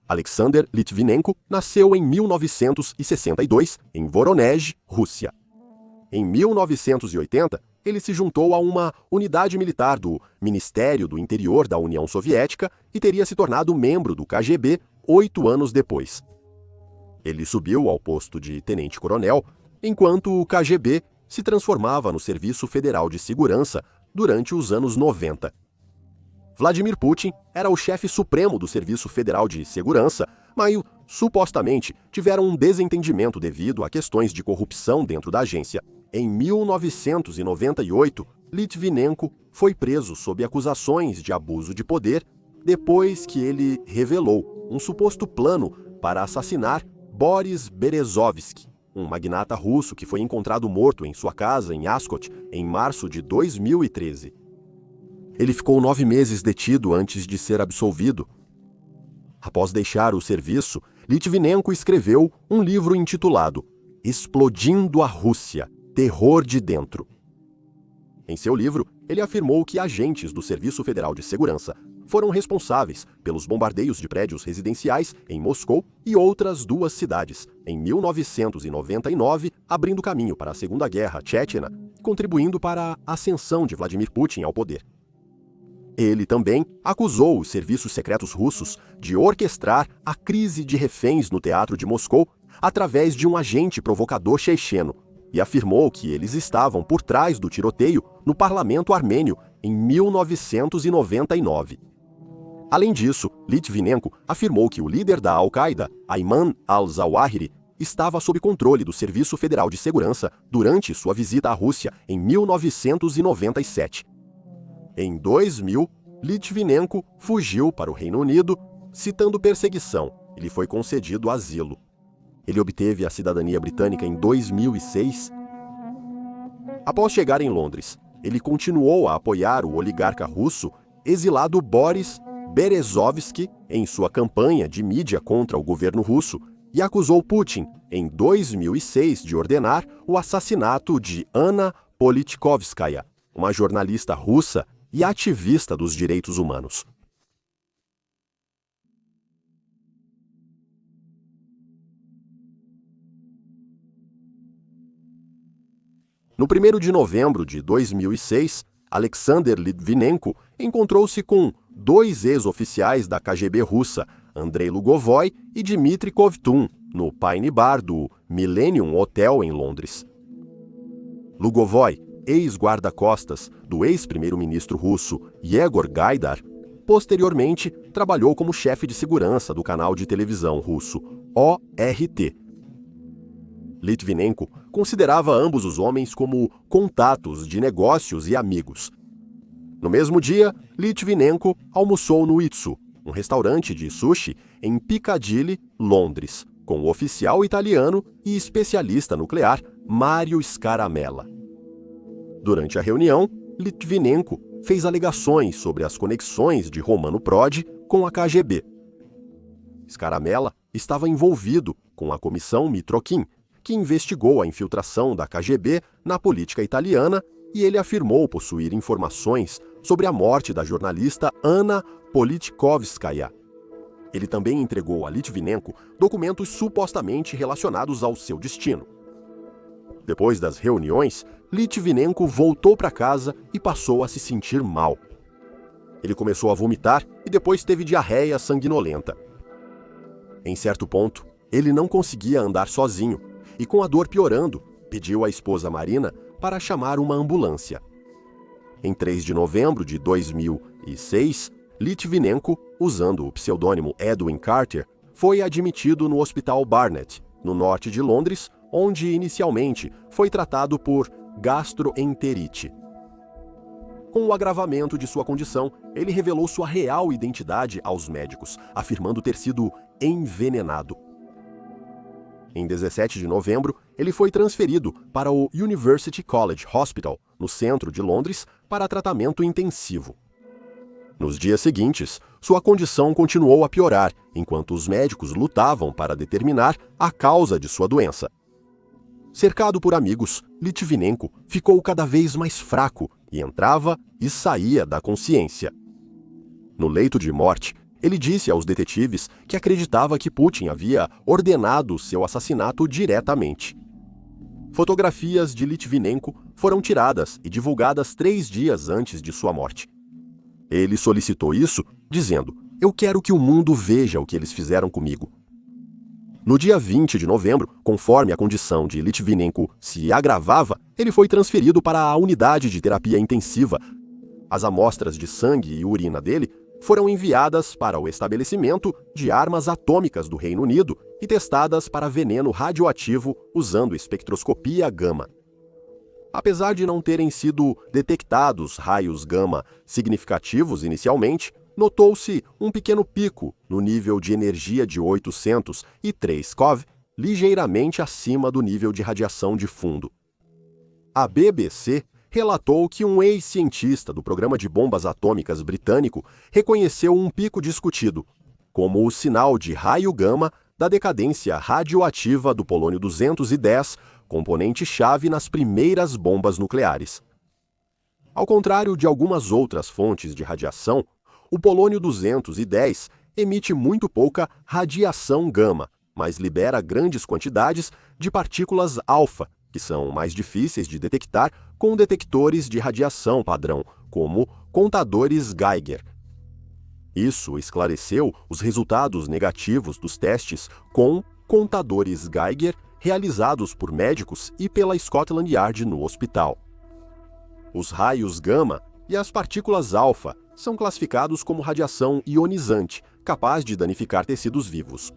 Alexander Litvinenko nasceu em 1962 em Voronezh, Rússia. Em 1980, ele se juntou a uma unidade militar do Ministério do Interior da União Soviética e teria se tornado membro do KGB 8 anos depois. Ele subiu ao posto de tenente-coronel, enquanto o KGB se transformava no Serviço Federal de Segurança durante os anos 90. Vladimir Putin era o chefe supremo do Serviço Federal de Segurança, mas supostamente tiveram um desentendimento devido a questões de corrupção dentro da agência. Em 1998, Litvinenko foi preso sob acusações de abuso de poder depois que ele revelou um suposto plano para assassinar Boris Berezovsky, um magnata russo que foi encontrado morto em sua casa em Ascot em março de 2013. Ele ficou 9 meses detido antes de ser absolvido. Após deixar o serviço, Litvinenko escreveu um livro intitulado Explodindo a Rússia, Terror de Dentro. Em seu livro, ele afirmou que agentes do Serviço Federal de Segurança foram responsáveis pelos bombardeios de prédios residenciais em Moscou e outras 2 cidades, em 1999, abrindo caminho para a Segunda Guerra Tchétchena, contribuindo para a ascensão de Vladimir Putin ao poder. Ele também acusou os serviços secretos russos de orquestrar a crise de reféns no teatro de Moscou através de um agente provocador checheno e afirmou que eles estavam por trás do tiroteio no parlamento armênio em 1999. Além disso, Litvinenko afirmou que o líder da Al-Qaeda, Ayman al-Zawahiri, estava sob controle do Serviço Federal de Segurança durante sua visita à Rússia em 1997. Em 2000, Litvinenko fugiu para o Reino Unido, citando perseguição. Ele foi concedido asilo. Ele obteve a cidadania britânica em 2006. Após chegar em Londres, ele continuou a apoiar o oligarca russo exilado Boris Berezovsky em sua campanha de mídia contra o governo russo e acusou Putin, em 2006, de ordenar o assassinato de Anna Politkovskaya, uma jornalista russa e ativista dos direitos humanos. No 1º de novembro de 2006, Alexander Litvinenko encontrou-se com 2 ex-oficiais da KGB russa, Andrei Lugovoy e Dmitry Kovtun, no Pine Bar do Millennium Hotel em Londres. Lugovoy, ex-guarda-costas do ex-primeiro-ministro russo Yegor Gaidar, posteriormente trabalhou como chefe de segurança do canal de televisão russo ORT. Litvinenko considerava ambos os homens como contatos de negócios e amigos. No mesmo dia, Litvinenko almoçou no Itsu, um restaurante de sushi em Piccadilly, Londres, com o oficial italiano e especialista nuclear Mario Scaramella. Durante a reunião, Litvinenko fez alegações sobre as conexões de Romano Prodi com a KGB. Scaramella estava envolvido com a comissão Mitrokin, que investigou a infiltração da KGB na política italiana, e ele afirmou possuir informações sobre a morte da jornalista Anna Politkovskaya. Ele também entregou a Litvinenko documentos supostamente relacionados ao seu destino. Depois das reuniões, Litvinenko voltou para casa e passou a se sentir mal. Ele começou a vomitar e depois teve diarreia sanguinolenta. Em certo ponto, ele não conseguia andar sozinho e, com a dor piorando, pediu à esposa Marina para chamar uma ambulância. Em 3 de novembro de 2006, Litvinenko, usando o pseudônimo Edwin Carter, foi admitido no Hospital Barnet, no norte de Londres, onde inicialmente foi tratado por gastroenterite. Com o agravamento de sua condição, ele revelou sua real identidade aos médicos, afirmando ter sido envenenado. Em 17 de novembro, ele foi transferido para o University College Hospital, no centro de Londres, para tratamento intensivo. Nos dias seguintes, sua condição continuou a piorar, enquanto os médicos lutavam para determinar a causa de sua doença. Cercado por amigos, Litvinenko ficou cada vez mais fraco e entrava e saía da consciência. No leito de morte, Ele disse aos detetives que acreditava que Putin havia ordenado seu assassinato diretamente. Fotografias de Litvinenko foram tiradas e divulgadas 3 dias antes de sua morte. Ele solicitou isso, dizendo: "Eu quero que o mundo veja o que eles fizeram comigo." No dia 20 de novembro, conforme a condição de Litvinenko se agravava, ele foi transferido para a unidade de terapia intensiva. As amostras de sangue e urina dele foram enviadas para o estabelecimento de armas atômicas do Reino Unido e testadas para veneno radioativo usando espectroscopia gama. Apesar de não terem sido detectados raios gama significativos inicialmente, notou-se um pequeno pico no nível de energia de 803 Cov, ligeiramente acima do nível de radiação de fundo. A BBC relatou que um ex-cientista do programa de bombas atômicas britânico reconheceu um pico discutido como o sinal de raio gama da decadência radioativa do polônio 210, componente-chave nas primeiras bombas nucleares. Ao contrário de algumas outras fontes de radiação, o polônio 210 emite muito pouca radiação gama, mas libera grandes quantidades de partículas alfa, que são mais difíceis de detectar com detectores de radiação padrão, como contadores Geiger. Isso esclareceu os resultados negativos dos testes com contadores Geiger realizados por médicos e pela Scotland Yard no hospital. Os raios gama e as partículas alfa são classificados como radiação ionizante, capaz de danificar tecidos vivos.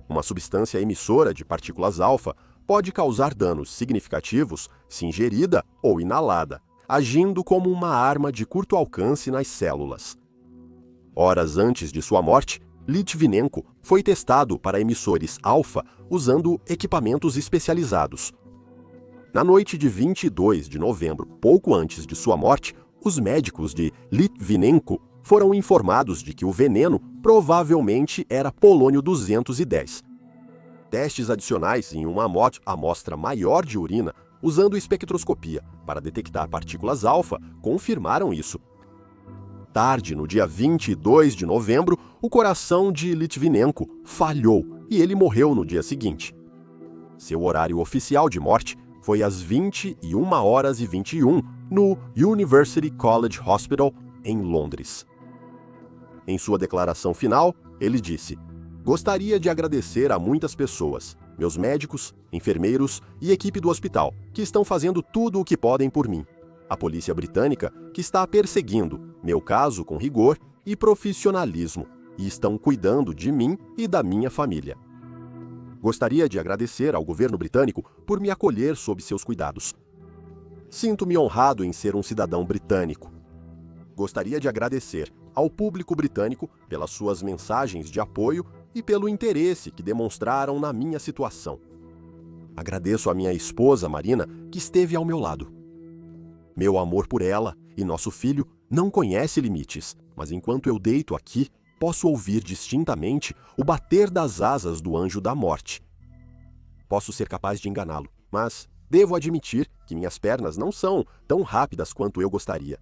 Uma substância emissora de partículas alfa pode causar danos significativos se ingerida ou inalada, agindo como uma arma de curto alcance nas células. Horas antes de sua morte, Litvinenko foi testado para emissores alfa usando equipamentos especializados. Na noite de 22 de novembro, pouco antes de sua morte, os médicos de Litvinenko foram informados de que o veneno provavelmente era polônio 210. Testes adicionais em uma amostra maior de urina, usando espectroscopia para detectar partículas alfa, confirmaram isso. Tarde, no dia 22 de novembro, o coração de Litvinenko falhou e ele morreu no dia seguinte. Seu horário oficial de morte foi às 21h21 no University College Hospital, em Londres. Em sua declaração final, ele disse: "Gostaria de agradecer a muitas pessoas, meus médicos, enfermeiros e equipe do hospital, que estão fazendo tudo o que podem por mim. A polícia britânica, que está perseguindo meu caso com rigor e profissionalismo, e estão cuidando de mim e da minha família. Gostaria de agradecer ao governo britânico por me acolher sob seus cuidados. Sinto-me honrado em ser um cidadão britânico. Gostaria de agradecer ao público britânico pelas suas mensagens de apoio e pelo interesse que demonstraram na minha situação. Agradeço à minha esposa, Marina, que esteve ao meu lado. Meu amor por ela e nosso filho não conhece limites, mas enquanto eu deito aqui, posso ouvir distintamente o bater das asas do anjo da morte. Posso ser capaz de enganá-lo, mas devo admitir que minhas pernas não são tão rápidas quanto eu gostaria.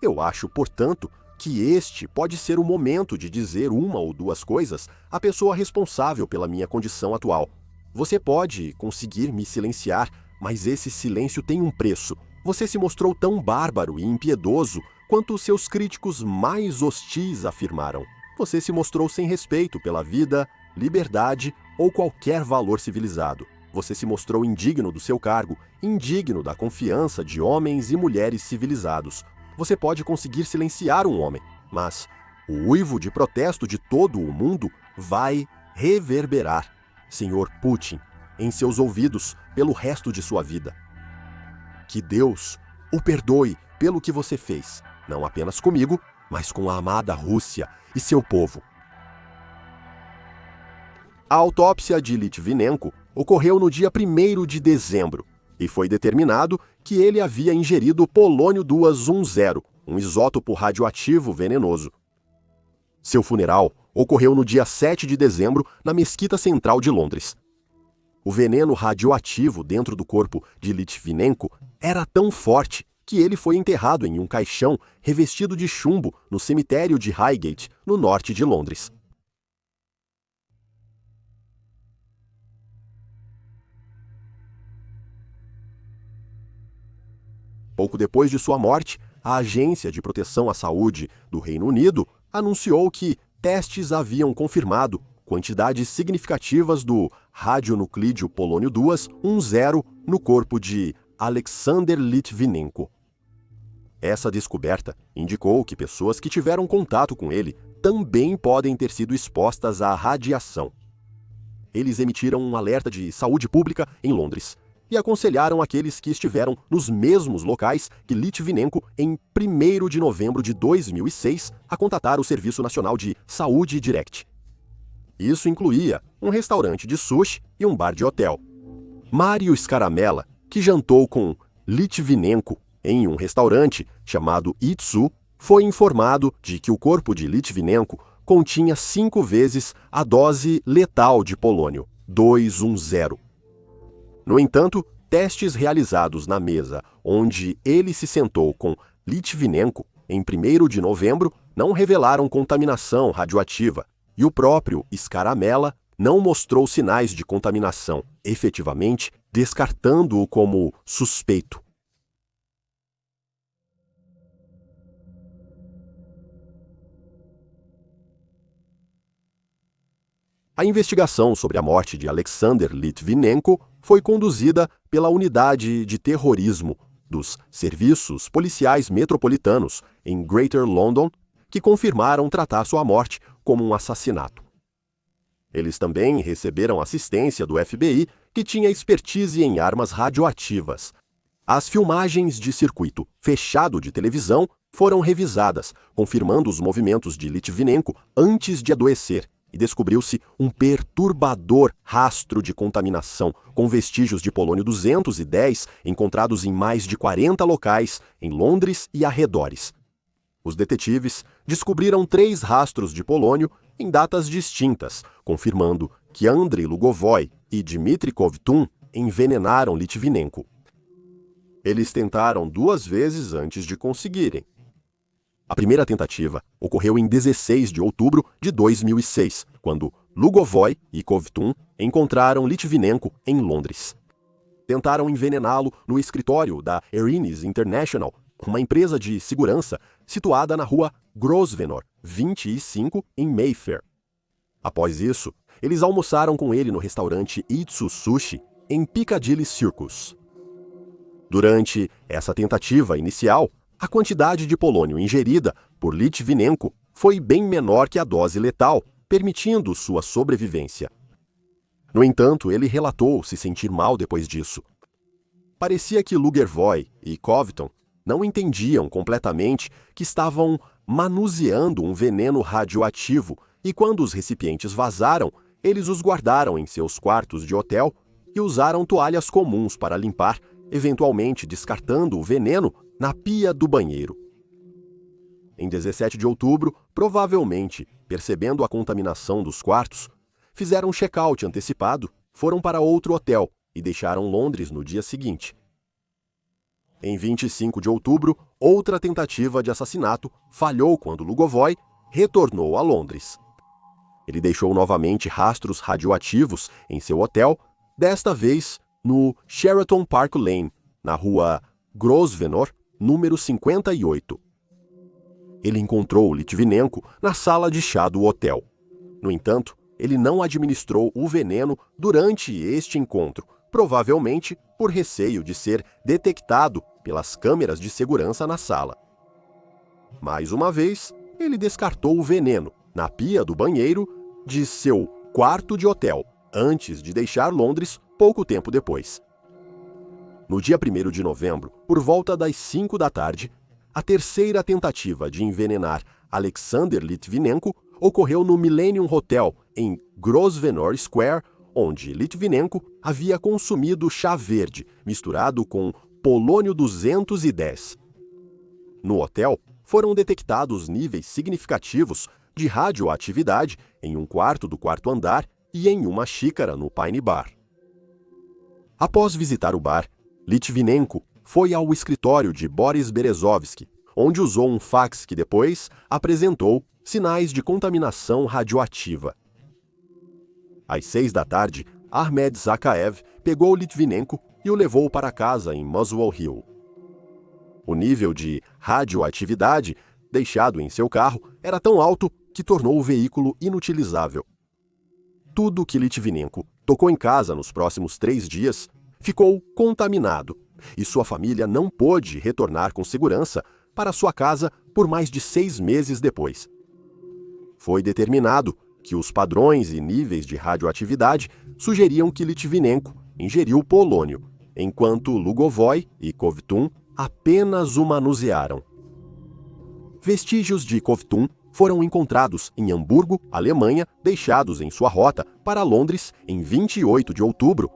Eu acho, portanto, que este pode ser o momento de dizer uma ou duas coisas à pessoa responsável pela minha condição atual. Você pode conseguir me silenciar, mas esse silêncio tem um preço. Você se mostrou tão bárbaro e impiedoso quanto os seus críticos mais hostis afirmaram. Você se mostrou sem respeito pela vida, liberdade ou qualquer valor civilizado. Você se mostrou indigno do seu cargo, indigno da confiança de homens e mulheres civilizados. Você pode conseguir silenciar um homem, mas o uivo de protesto de todo o mundo vai reverberar, Sr. Putin, em seus ouvidos pelo resto de sua vida. Que Deus o perdoe pelo que você fez, não apenas comigo, mas com a amada Rússia e seu povo. A autópsia de Litvinenko ocorreu no dia 1º de dezembro e foi determinado que ele havia ingerido polônio 210, um isótopo radioativo venenoso. Seu funeral ocorreu no dia 7 de dezembro na Mesquita Central de Londres. O veneno radioativo dentro do corpo de Litvinenko era tão forte que ele foi enterrado em um caixão revestido de chumbo no cemitério de Highgate, no norte de Londres. Pouco depois de sua morte, a Agência de Proteção à Saúde do Reino Unido anunciou que testes haviam confirmado quantidades significativas do radionuclídeo polônio-210 no corpo de Alexander Litvinenko. Essa descoberta indicou que pessoas que tiveram contato com ele também podem ter sido expostas à radiação. Eles emitiram um alerta de saúde pública em Londres e aconselharam aqueles que estiveram nos mesmos locais que Litvinenko em 1º de novembro de 2006 a contatar o Serviço Nacional de Saúde Direct. Isso incluía um restaurante de sushi e um bar de hotel. Mario Scaramella, que jantou com Litvinenko em um restaurante chamado Itsu, foi informado de que o corpo de Litvinenko continha 5 vezes a dose letal de polônio, 210. No entanto, testes realizados na mesa onde ele se sentou com Litvinenko em 1º de novembro não revelaram contaminação radioativa, e o próprio Scaramella não mostrou sinais de contaminação, efetivamente descartando-o como suspeito. A investigação sobre a morte de Alexander Litvinenko foi conduzida pela Unidade de Terrorismo dos Serviços Policiais Metropolitanos em Greater London, que confirmaram tratar sua morte como um assassinato. Eles também receberam assistência do FBI, que tinha expertise em armas radioativas. As filmagens de circuito fechado de televisão foram revisadas, confirmando os movimentos de Litvinenko antes de adoecer, e descobriu-se um perturbador rastro de contaminação, com vestígios de polônio-210 encontrados em mais de 40 locais em Londres e arredores. Os detetives descobriram 3 rastros de polônio em datas distintas, confirmando que Andrei Lugovoy e Dmitry Kovtun envenenaram Litvinenko. Eles tentaram 2 vezes antes de conseguirem. A primeira tentativa ocorreu em 16 de outubro de 2006, quando Lugovoy e Kovtun encontraram Litvinenko em Londres. Tentaram envenená-lo no escritório da Erinis International, uma empresa de segurança situada na rua Grosvenor 25, em Mayfair. Após isso, eles almoçaram com ele no restaurante Itsu Sushi, em Piccadilly Circus. Durante essa tentativa inicial, a quantidade de polônio ingerida por Litvinenko foi bem menor que a dose letal, permitindo sua sobrevivência. No entanto, ele relatou se sentir mal depois disso. Parecia que Lugovoy e Kovtun não entendiam completamente que estavam manuseando um veneno radioativo e quando os recipientes vazaram, eles os guardaram em seus quartos de hotel e usaram toalhas comuns para limpar, eventualmente descartando o veneno na pia do banheiro. Em 17 de outubro, provavelmente percebendo a contaminação dos quartos, fizeram um check-out antecipado, foram para outro hotel e deixaram Londres no dia seguinte. Em 25 de outubro, outra tentativa de assassinato falhou quando Lugovoy retornou a Londres. Ele deixou novamente rastros radioativos em seu hotel, desta vez no Sheraton Park Lane, na rua Grosvenor, número 58. Ele encontrou Litvinenko na sala de chá do hotel. No entanto, ele não administrou o veneno durante este encontro, provavelmente por receio de ser detectado pelas câmeras de segurança na sala. Mais uma vez, ele descartou o veneno na pia do banheiro de seu quarto de hotel, antes de deixar Londres pouco tempo depois. No dia 1º de novembro, por volta das 5 da tarde, a terceira tentativa de envenenar Alexander Litvinenko ocorreu no Millennium Hotel, em Grosvenor Square, onde Litvinenko havia consumido chá verde, misturado com polônio-210. No hotel, foram detectados níveis significativos de radioatividade em um quarto do quarto andar e em uma xícara no Pine Bar. Após visitar o bar, Litvinenko foi ao escritório de Boris Berezovsky, onde usou um fax que depois apresentou sinais de contaminação radioativa. Às 6 da tarde, Ahmed Zakaev pegou Litvinenko e o levou para casa em Muswell Hill. O nível de radioatividade deixado em seu carro era tão alto que tornou o veículo inutilizável. Tudo que Litvinenko tocou em casa nos próximos 3 dias ficou contaminado, e sua família não pôde retornar com segurança para sua casa por mais de 6 meses depois. Foi determinado que os padrões e níveis de radioatividade sugeriam que Litvinenko ingeriu polônio, enquanto Lugovoy e Kovtun apenas o manusearam. Vestígios de Kovtun foram encontrados em Hamburgo, Alemanha, deixados em sua rota para Londres em 28 de outubro.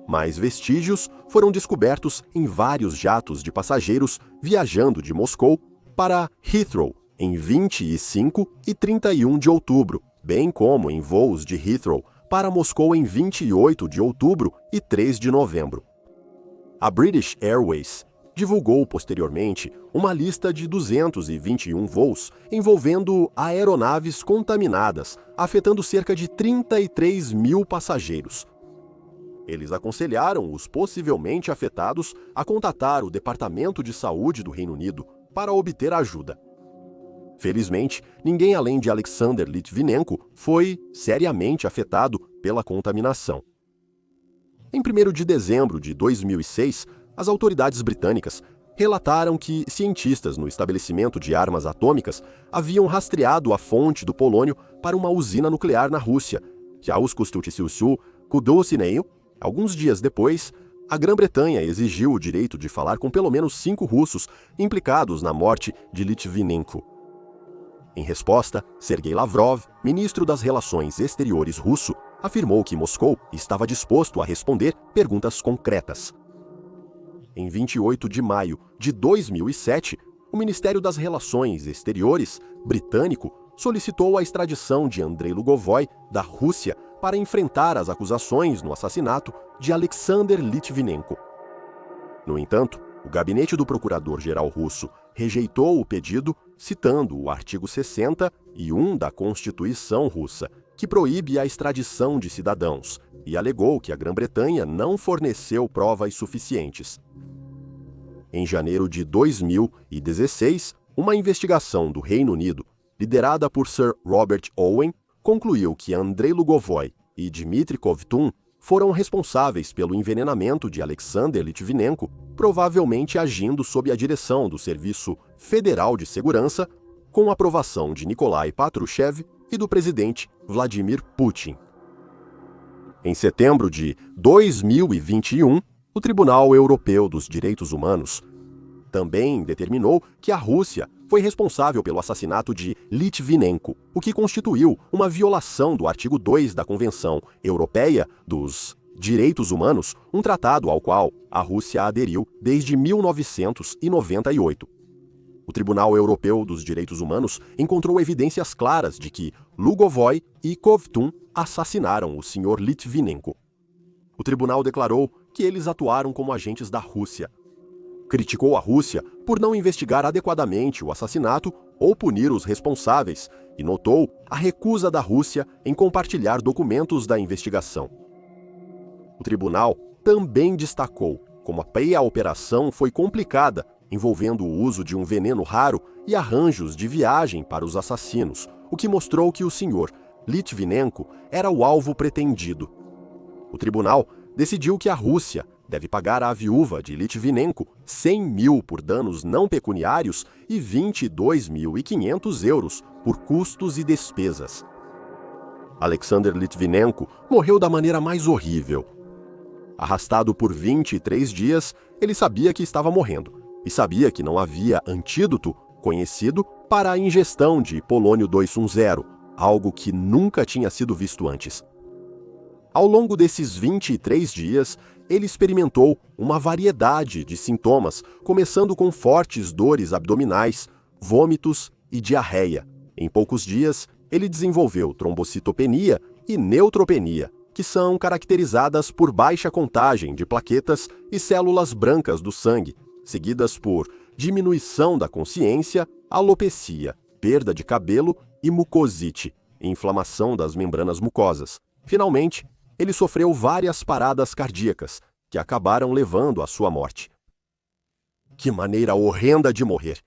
Mais vestígios foram descobertos em vários jatos de passageiros viajando de Moscou para Heathrow em 25 e 31 de outubro, bem como em voos de Heathrow para Moscou em 28 de outubro e 3 de novembro. A British Airways divulgou posteriormente uma lista de 221 voos envolvendo aeronaves contaminadas, afetando cerca de 33 mil passageiros. Eles aconselharam os possivelmente afetados a contatar o Departamento de Saúde do Reino Unido para obter ajuda. Felizmente, ninguém além de Alexander Litvinenko foi seriamente afetado pela contaminação. Em 1º de dezembro de 2006, as autoridades britânicas relataram que cientistas no estabelecimento de armas atômicas haviam rastreado a fonte do polônio para uma usina nuclear na Rússia, Kudosinei. Alguns dias depois, a Grã-Bretanha exigiu o direito de falar com pelo menos 5 russos implicados na morte de Litvinenko. Em resposta, Sergei Lavrov, ministro das Relações Exteriores russo, afirmou que Moscou estava disposto a responder perguntas concretas. Em 28 de maio de 2007, o Ministério das Relações Exteriores britânico solicitou a extradição de Andrei Lugovoy da Rússia para enfrentar as acusações no assassinato de Alexander Litvinenko. No entanto, o gabinete do procurador-geral russo rejeitou o pedido, citando o artigo 61 da Constituição russa, que proíbe a extradição de cidadãos, e alegou que a Grã-Bretanha não forneceu provas suficientes. Em janeiro de 2016, uma investigação do Reino Unido, liderada por Sir Robert Owen, concluiu que Andrei Lugovoy e Dmitry Kovtun foram responsáveis pelo envenenamento de Alexander Litvinenko, provavelmente agindo sob a direção do Serviço Federal de Segurança, com aprovação de Nikolai Patrushev e do presidente Vladimir Putin. Em setembro de 2021, o Tribunal Europeu dos Direitos Humanos também determinou que a Rússia foi responsável pelo assassinato de Litvinenko, o que constituiu uma violação do artigo 2 da Convenção Europeia dos Direitos Humanos, um tratado ao qual a Rússia aderiu desde 1998. O Tribunal Europeu dos Direitos Humanos encontrou evidências claras de que Lugovoy e Kovtun assassinaram o Sr. Litvinenko. O tribunal declarou que eles atuaram como agentes da Rússia. Criticou a Rússia por não investigar adequadamente o assassinato ou punir os responsáveis e notou a recusa da Rússia em compartilhar documentos da investigação. O tribunal também destacou como a operação foi complicada, envolvendo o uso de um veneno raro e arranjos de viagem para os assassinos, o que mostrou que o Sr. Litvinenko era o alvo pretendido. O tribunal decidiu que a Rússia deve pagar à viúva de Litvinenko 100 mil por danos não pecuniários e 22.500 euros por custos e despesas. Alexander Litvinenko morreu da maneira mais horrível. Arrastado por 23 dias, ele sabia que estava morrendo e sabia que não havia antídoto conhecido para a ingestão de polônio 210, algo que nunca tinha sido visto antes. Ao longo desses 23 dias, ele experimentou uma variedade de sintomas, começando com fortes dores abdominais, vômitos e diarreia. Em poucos dias, ele desenvolveu trombocitopenia e neutropenia, que são caracterizadas por baixa contagem de plaquetas e células brancas do sangue, seguidas por diminuição da consciência, alopecia, perda de cabelo e mucosite, inflamação das membranas mucosas. Finalmente, ele sofreu várias paradas cardíacas, que acabaram levando à sua morte. Que maneira horrenda de morrer!